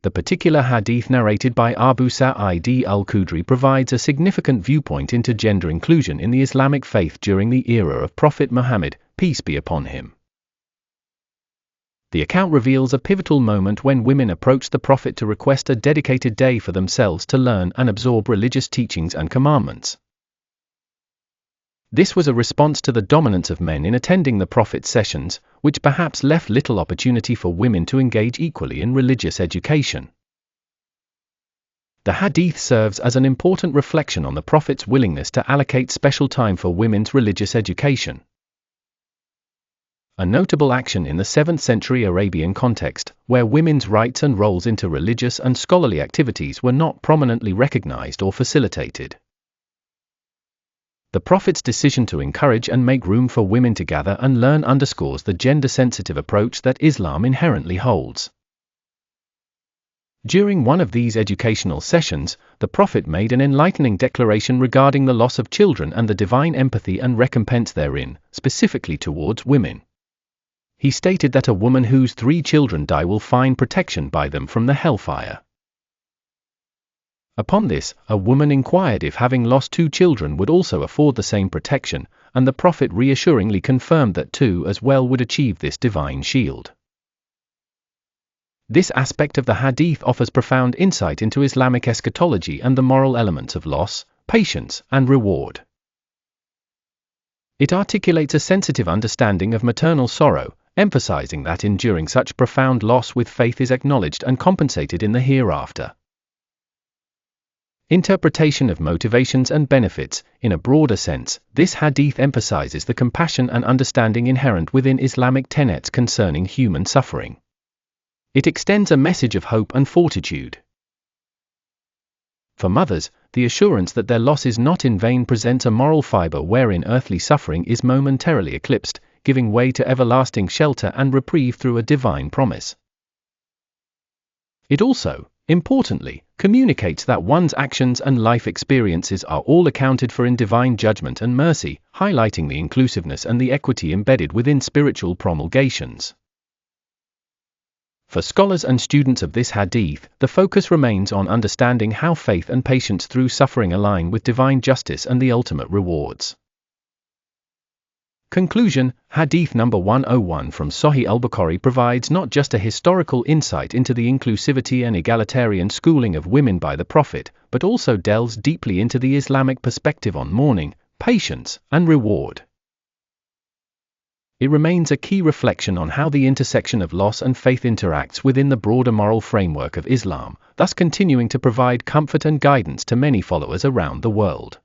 The particular hadith narrated by Abu Sa Al-Khudri provides a significant viewpoint into gender inclusion in the Islamic faith during the era of Prophet Muhammad, peace be upon him. The account reveals a pivotal moment when women approached the Prophet to request a dedicated day for themselves to learn and absorb religious teachings and commandments. This was a response to the dominance of men in attending the Prophet's sessions, which perhaps left little opportunity for women to engage equally in religious education. The hadith serves as an important reflection on the Prophet's willingness to allocate special time for women's religious education. A notable action in the 7th century Arabian context, where women's rights and roles into religious and scholarly activities were not prominently recognized or facilitated. The Prophet's decision to encourage and make room for women to gather and learn underscores the gender-sensitive approach that Islam inherently holds. During one of these educational sessions, the Prophet made an enlightening declaration regarding the loss of children and the divine empathy and recompense therein, specifically towards women. He stated that a woman whose 3 children die will find protection by them from the hellfire. Upon this, a woman inquired if having lost 2 children would also afford the same protection, and the Prophet reassuringly confirmed that 2 as well would achieve this divine shield. This aspect of the hadith offers profound insight into Islamic eschatology and the moral elements of loss, patience, and reward. It articulates a sensitive understanding of maternal sorrow, emphasizing that enduring such profound loss with faith is acknowledged and compensated in the hereafter. Interpretation of motivations and benefits. In a broader sense, this hadith emphasizes the compassion and understanding inherent within Islamic tenets concerning human suffering. It extends a message of hope and fortitude. For mothers, the assurance that their loss is not in vain presents a moral fiber wherein earthly suffering is momentarily eclipsed, giving way to everlasting shelter and reprieve through a divine promise. It also, importantly, communicates that one's actions and life experiences are all accounted for in divine judgment and mercy, highlighting the inclusiveness and the equity embedded within spiritual promulgations. For scholars and students of this hadith, the focus remains on understanding how faith and patience through suffering align with divine justice and the ultimate rewards. Conclusion. Hadith number 101 from Sahi Al-Bukhari provides not just a historical insight into the inclusivity and egalitarian schooling of women by the Prophet, but also delves deeply into the Islamic perspective on mourning, patience, and reward. It remains a key reflection on how the intersection of loss and faith interacts within the broader moral framework of Islam, thus continuing to provide comfort and guidance to many followers around the world.